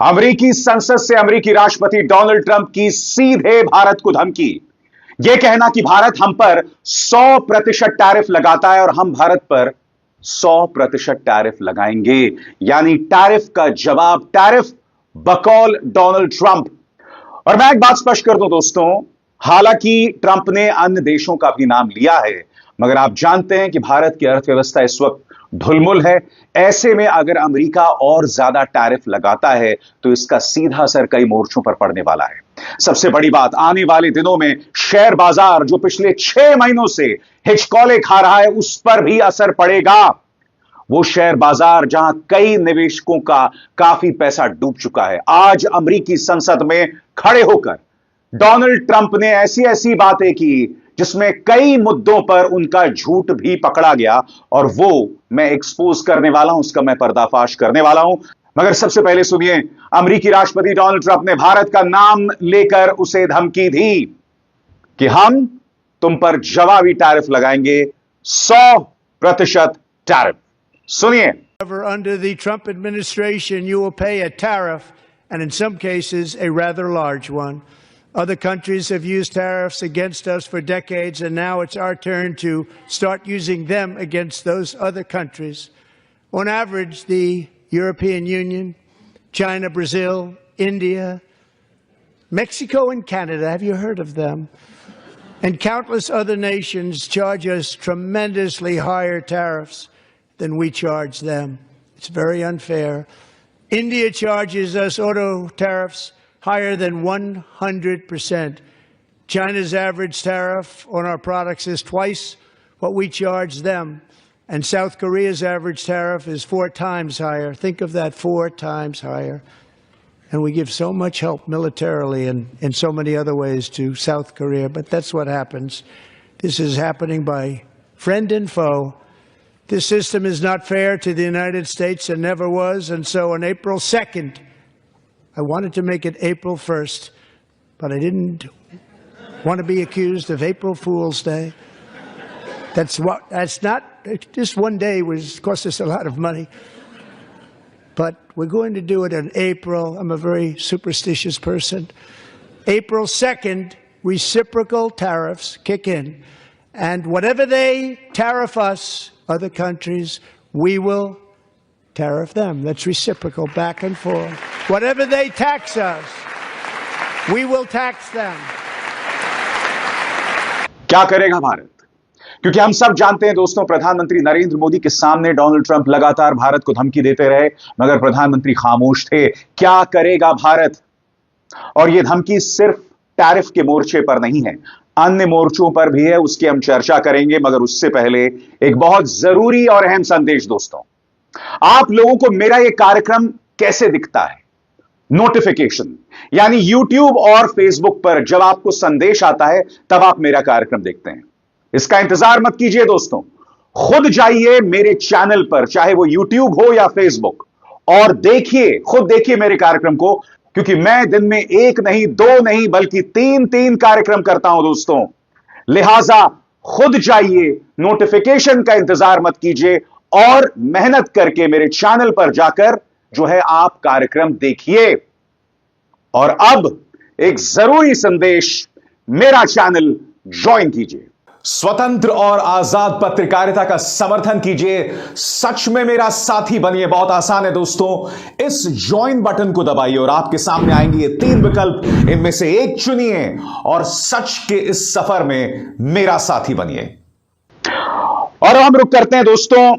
अमेरिकी संसद से अमेरिकी राष्ट्रपति डोनाल्ड ट्रंप की सीधे भारत को धमकी। यह कहना कि भारत हम पर 100% टैरिफ लगाता है और हम भारत पर 100% टैरिफ लगाएंगे, यानी टैरिफ का जवाब टैरिफ, बकौल डोनाल्ड ट्रंप। और मैं एक बात स्पष्ट कर दूं दोस्तों, हालांकि ट्रंप ने अन्य देशों का भी नाम लिया है, मगर आप जानते हैं कि भारत की अर्थव्यवस्था इस वक्त ढुलमुल है। ऐसे में अगर अमेरिका और ज्यादा टैरिफ लगाता है तो इसका सीधा असर कई मोर्चों पर पड़ने वाला है। सबसे बड़ी बात, आने वाले दिनों में शेयर बाजार जो पिछले 6 महीनों से हिचकोले खा रहा है, उस पर भी असर पड़ेगा। वो शेयर बाजार जहां कई निवेशकों का काफी पैसा डूब चुका है। आज अमेरिकी संसद में खड़े होकर डोनाल्ड ट्रंप ने ऐसी ऐसी बातें की जिसमें कई मुद्दों पर उनका झूठ भी पकड़ा गया, और वो मैं एक्सपोज करने वाला हूं, उसका मैं पर्दाफाश करने वाला हूं। मगर सबसे पहले सुनिए, अमेरिकी राष्ट्रपति डोनाल्ड ट्रंप ने भारत का नाम लेकर उसे धमकी दी कि हम तुम पर जवाबी टैरिफ लगाएंगे, 100% टैरिफ। सुनिए। Under the Trump administration, you will pay a tariff, and in some cases, a rather large one. Other countries have used tariffs against us for decades, and now it's our turn to start using them against those other countries. On average, the European Union, China, Brazil, India, Mexico, and Canada, have you heard of them? And countless other nations charge us tremendously higher tariffs than we charge them. It's very unfair. India charges us auto tariffs higher than 100%. China's average tariff on our products is twice what we charge them. And South Korea's average tariff is 4 times higher. Think of that, 4 times higher. And we give so much help militarily and in so many other ways to South Korea. But that's what happens. This is happening by friend and foe. This system is not fair to the United States and never was. And so on April 2nd, I wanted to make it April 1st, but I didn't want to be accused of April Fool's Day. That's not, just one day cost us a lot of money. But we're going to do it in April. I'm a very superstitious person. April 2nd, reciprocal tariffs kick in. And whatever they tariff us, other countries, we will tariff them. That's reciprocal, back and forth. Whatever they tax us, we will tax them. क्या करेगा भारत? क्योंकि हम सब जानते हैं दोस्तों, प्रधानमंत्री नरेंद्र मोदी के सामने डोनाल्ड ट्रंप लगातार भारत को धमकी देते रहे, मगर प्रधानमंत्री खामोश थे। क्या करेगा भारत? और यह धमकी सिर्फ टैरिफ के मोर्चे पर नहीं है, अन्य मोर्चों पर भी है, उसकी हम चर्चा करेंगे। मगर उससे पहले एक बहुत जरूरी और अहम संदेश दोस्तों, आप लोगों को मेरा यह कार्यक्रम कैसे दिखता है? नोटिफिकेशन, यानी यूट्यूब और फेसबुक पर जब आपको संदेश आता है तब आप मेरा कार्यक्रम देखते हैं। इसका इंतजार मत कीजिए दोस्तों, खुद जाइए मेरे चैनल पर, चाहे वो यूट्यूब हो या फेसबुक, और देखिए, खुद देखिए मेरे कार्यक्रम को, क्योंकि मैं दिन में 1 नहीं 2 नहीं बल्कि 3 कार्यक्रम करता हूं दोस्तों। लिहाजा खुद जाइए, नोटिफिकेशन का इंतजार मत कीजिए, और मेहनत करके मेरे चैनल पर जाकर जो है आप कार्यक्रम देखिए। और अब एक जरूरी संदेश, मेरा चैनल ज्वाइन कीजिए, स्वतंत्र और आजाद पत्रकारिता का समर्थन कीजिए, सच में मेरा साथी बनिए। बहुत आसान है दोस्तों, इस ज्वाइन बटन को दबाइए और आपके सामने आएंगे ये 3 विकल्प, इनमें से एक चुनिए और सच के इस सफर में मेरा साथी बनिए। और हम रुक करते हैं दोस्तों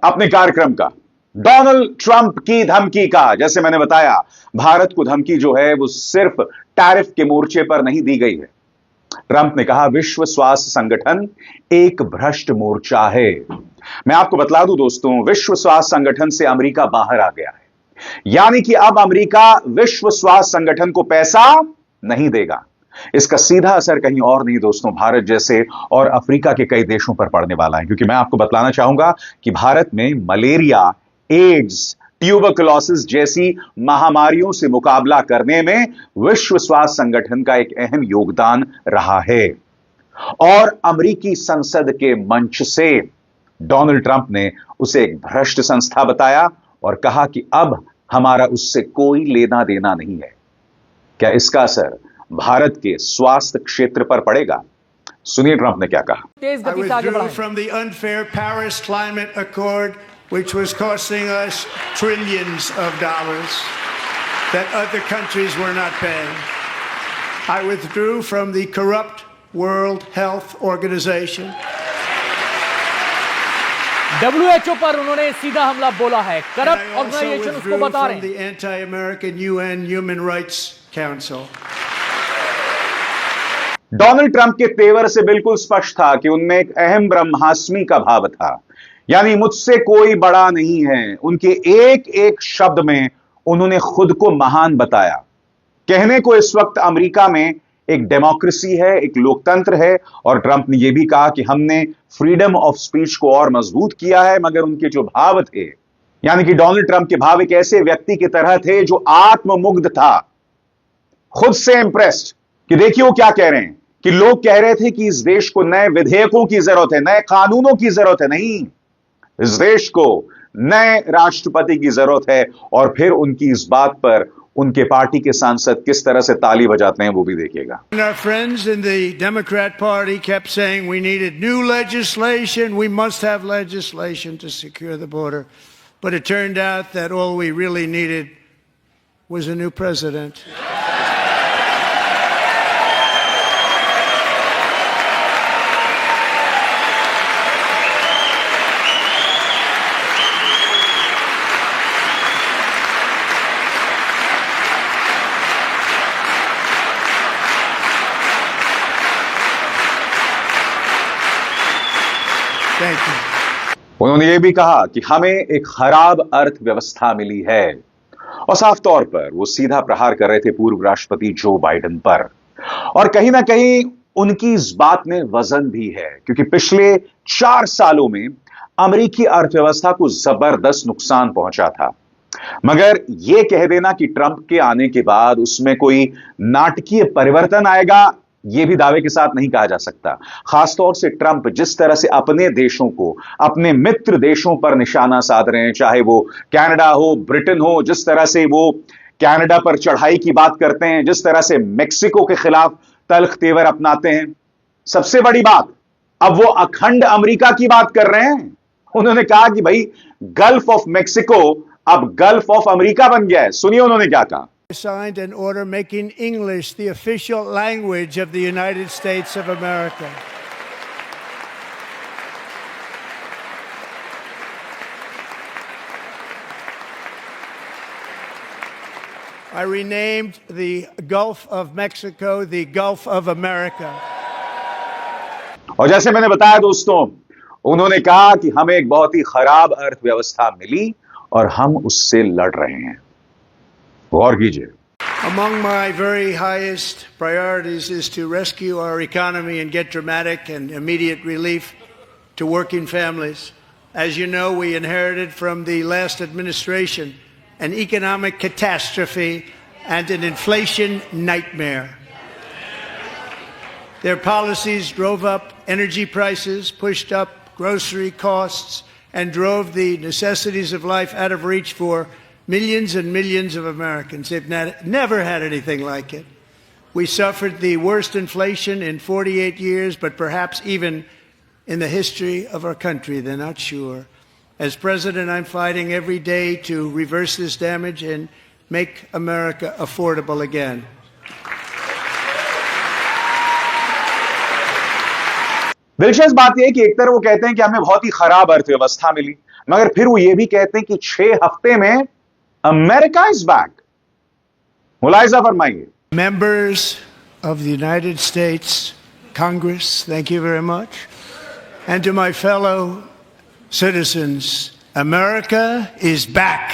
अपने कार्यक्रम का, डोनाल्ड ट्रंप की धमकी का। जैसे मैंने बताया, भारत को धमकी जो है वो सिर्फ टैरिफ के मोर्चे पर नहीं दी गई है। ट्रंप ने कहा विश्व स्वास्थ्य संगठन एक भ्रष्ट मोर्चा है। मैं आपको बतला दूं दोस्तों, विश्व स्वास्थ्य संगठन से अमेरिका बाहर आ गया है, यानी कि अब अमेरिका विश्व स्वास्थ्य संगठन को पैसा नहीं देगा। इसका सीधा असर कहीं और नहीं दोस्तों, भारत जैसे और अफ्रीका के कई देशों पर पड़ने वाला है। क्योंकि मैं आपको बतलाना चाहूंगा कि भारत में मलेरिया, एड्स, ट्यूबरकुलोसिस जैसी महामारियों से मुकाबला करने में विश्व स्वास्थ्य संगठन का एक अहम योगदान रहा है। और अमेरिकी संसद के मंच से डोनाल्ड ट्रंप ने उसे एक भ्रष्ट संस्था बताया और कहा कि अब हमारा उससे कोई लेना देना नहीं है। क्या इसका असर भारत के स्वास्थ्य क्षेत्र पर पड़ेगा? सुनिए ट्रंप ने क्या कहा। तेज I गति से आगे withdrew बढ़ाएं। from the unfair Paris Climate Accord, which was costing us trillions of dollars that other countries were not paying. I withdrew from the corrupt World Health Organization. WHO पर उन्होंने सीधा हमला बोला है। And corrupt I also organisation उसको withdrew बता रहे from हैं। the anti-American UN Human Rights Council. Donald Trump के तेवर से बिल्कुल स्पष्ट था कि उनमें एक अहम ब्रह्मास्मि का भाव था, यानी मुझसे कोई बड़ा नहीं है। उनके एक एक शब्द में उन्होंने खुद को महान बताया। कहने को इस वक्त अमेरिका में एक डेमोक्रेसी है, एक लोकतंत्र है, और ट्रंप ने यह भी कहा कि हमने फ्रीडम ऑफ स्पीच को और मजबूत किया है। मगर उनके जो भाव थे, यानी कि डोनाल्ड ट्रंप के भाव एक ऐसे व्यक्ति की तरह थे जो आत्ममुग्ध था, खुद से इंप्रेस्ड, कि देखिए वो क्या कह रहे हैं, कि लोग कह रहे थे कि इस देश को नए विधेयकों की जरूरत है, नए कानूनों की जरूरत है। नहीं, इस देश को नए राष्ट्रपति की जरूरत है। और फिर उनकी इस बात पर उनके पार्टी के सांसद किस तरह से ताली बजाते हैं वो भी देखिएगा। And our friends in the Democrat Party kept saying we needed new legislation, we must have legislation to secure the border. But it turned out that all we really needed was a new president. Thank you. उन्होंने यह भी कहा कि हमें एक खराब अर्थव्यवस्था मिली है, और साफ तौर पर वो सीधा प्रहार कर रहे थे पूर्व राष्ट्रपति जो बाइडेन पर। और कहीं ना कहीं उनकी इस बात में वजन भी है, क्योंकि पिछले 4 सालों में अमेरिकी अर्थव्यवस्था को जबरदस्त नुकसान पहुंचा था। मगर यह कह देना कि ट्रंप के आने के बाद उसमें कोई नाटकीय परिवर्तन आएगा, यह भी दावे के साथ नहीं कहा जा सकता। खासतौर से ट्रंप जिस तरह से अपने देशों को, अपने मित्र देशों पर निशाना साध रहे हैं, चाहे वो कनाडा हो, ब्रिटेन हो, जिस तरह से वो कनाडा पर चढ़ाई की बात करते हैं, जिस तरह से मेक्सिको के खिलाफ तल्ख तेवर अपनाते हैं। सबसे बड़ी बात, अब वो अखंड अमेरिका की बात कर रहे हैं। उन्होंने कहा कि भाई गल्फ ऑफ मेक्सिको अब गल्फ ऑफ अमेरिका बन गया है। सुनिए उन्होंने क्या कहा। Signed an order making English the official language of the United States of America. I renamed the Gulf of Mexico the Gulf of America. और जैसे मैंने बताया दोस्तों, उन्होंने कहा कि हमें एक बहुत ही खराब अर्थव्यवस्था मिली और हम उससे लड़ रहे हैं। गौर कीजिए। Among my very highest priorities is to rescue our economy and get dramatic and immediate relief to working families. As you know, we inherited from the last administration an economic catastrophe and an inflation nightmare. Their policies drove up energy prices, pushed up grocery costs, and drove the necessities of life out of reach for millions and millions of Americans. They've never had anything like it. We suffered the worst inflation in 48 years, but perhaps even in the history of our country. They're not sure. As president, I'm fighting every day to reverse this damage and make America affordable again. दिलचस्प बात यह है कि एक तरफ वो कहते हैं कि हमें बहुत ही खराब अर्थव्यवस्था मिली, मगर फिर वो ये भी कहते हैं कि 6 हफ्ते में अमेरिका इज बैक। मुलाहिजा फरमाइए। Members of the United States Congress, thank you very much. And to my fellow citizens, America is back.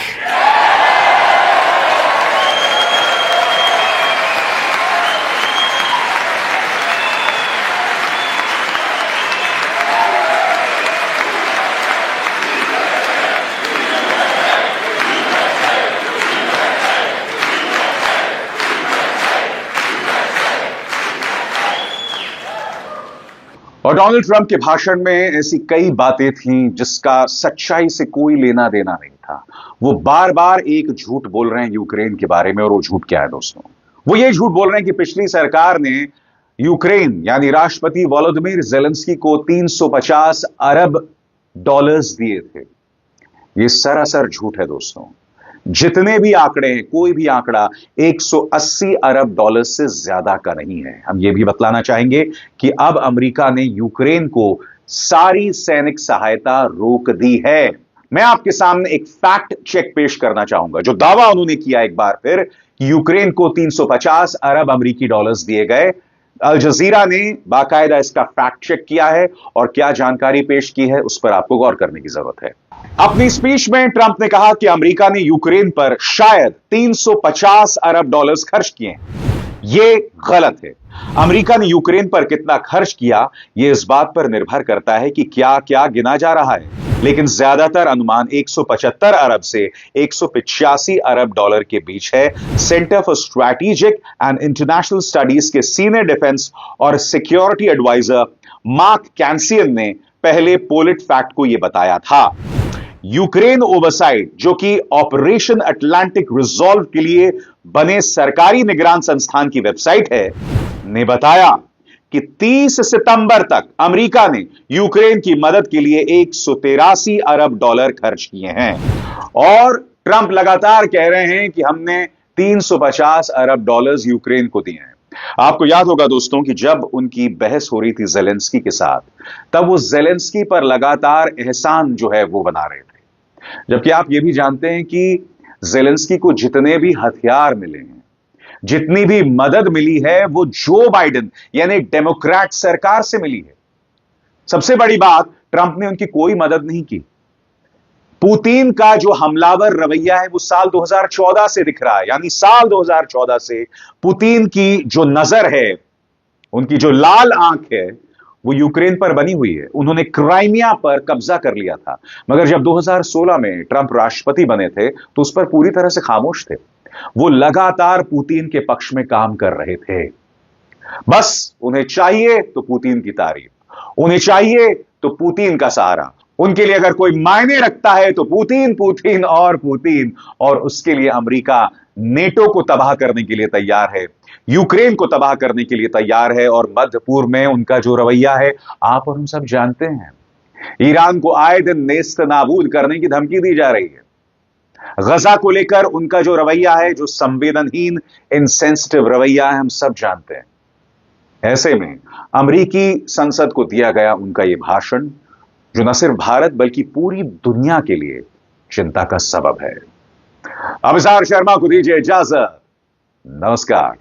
और डोनाल्ड ट्रंप के भाषण में ऐसी कई बातें थीं जिसका सच्चाई से कोई लेना देना नहीं था। था। वो बार बार एक झूठ बोल रहे हैं यूक्रेन के बारे में, और वो झूठ क्या है दोस्तों? वो ये झूठ बोल रहे हैं कि पिछली सरकार ने यूक्रेन यानी राष्ट्रपति वोलोदिमीर जेलेंस्की को 350 अरब डॉलर्स दिए थे। ये सरासर झूठ है दोस्तों। जितने भी आंकड़े हैं, कोई भी आंकड़ा 180 अरब डॉलर से ज्यादा का नहीं है। हम यह भी बतलाना चाहेंगे कि अब अमेरिका ने यूक्रेन को सारी सैनिक सहायता रोक दी है। मैं आपके सामने एक फैक्ट चेक पेश करना चाहूंगा, जो दावा उन्होंने किया एक बार फिर कि यूक्रेन को 350 अरब अमेरिकी डॉलर्स दिए गए। अल जजीरा ने बाकायदा इसका फैक्ट चेक किया है और क्या जानकारी पेश की है उस पर आपको गौर करने की जरूरत है। अपनी स्पीच में ट्रंप ने कहा कि अमेरिका ने यूक्रेन पर शायद 350 अरब डॉलर्स खर्च किए। यह गलत है। अमेरिका ने यूक्रेन पर कितना खर्च किया यह इस बात पर निर्भर करता है कि क्या क्या गिना जा रहा है, लेकिन ज्यादातर अनुमान 175 अरब से 185 अरब डॉलर के बीच है। Centre for strategic and international studies के सीनियर डिफेंस और सिक्योरिटी एडवाइजर मार्क कैंसियन ने पहले पोलिट फैक्ट को यह बताया था। यूक्रेन ओवरसाइट, जो कि ऑपरेशन अटलांटिक रिजॉल्व के लिए बने सरकारी निगरान संस्थान की वेबसाइट है, ने बताया कि 30 सितंबर तक अमेरिका ने यूक्रेन की मदद के लिए 183 अरब डॉलर खर्च किए हैं। और ट्रंप लगातार कह रहे हैं कि हमने 350 अरब डॉलर्स यूक्रेन को दिए हैं। आपको याद होगा दोस्तों कि जब उनकी बहस हो रही थी जेलेंस्की के साथ, तब वो जेलेंस्की पर लगातार एहसान जो है वो बना रहे थे, जबकि आप ये भी जानते हैं कि जेलेंस्की को जितने भी हथियार मिले हैं, जितनी भी मदद मिली है, वो जो बाइडेन यानी डेमोक्रेट सरकार से मिली है। सबसे बड़ी बात, ट्रंप ने उनकी कोई मदद नहीं की। पुतिन का जो हमलावर रवैया है वो साल 2014 से दिख रहा है, यानी साल 2014 से पुतिन की जो नजर है, उनकी जो लाल आंख है, वो यूक्रेन पर बनी हुई है। उन्होंने क्राइमिया पर कब्जा कर लिया था, मगर जब 2016 में ट्रंप राष्ट्रपति बने थे तो उस पर पूरी तरह से खामोश थे। वो लगातार पुतिन के पक्ष में काम कर रहे थे। बस उन्हें चाहिए तो पुतिन की तारीफ, उन्हें चाहिए तो पुतिन का सहारा। उनके लिए अगर कोई मायने रखता है तो पुतिन, पुतिन और पुतिन। और उसके लिए अमेरिका नेटो को तबाह करने के लिए तैयार है, यूक्रेन को तबाह करने के लिए तैयार है, और मध्य पूर्व में उनका जो रवैया है आप और हम सब जानते हैं। ईरान को आए दिन नेस्त नाबूद करने की धमकी दी जा रही है। गजा को लेकर उनका जो रवैया है, जो संवेदनहीन, इनसेंसिटिव रवैया है, हम सब जानते हैं। ऐसे में अमेरिकी संसद को दिया गया उनका यह भाषण, जो न सिर्फ भारत बल्कि पूरी दुनिया के लिए चिंता का सबब है। अभिसार शर्मा को दीजिए इजाजत। नमस्कार।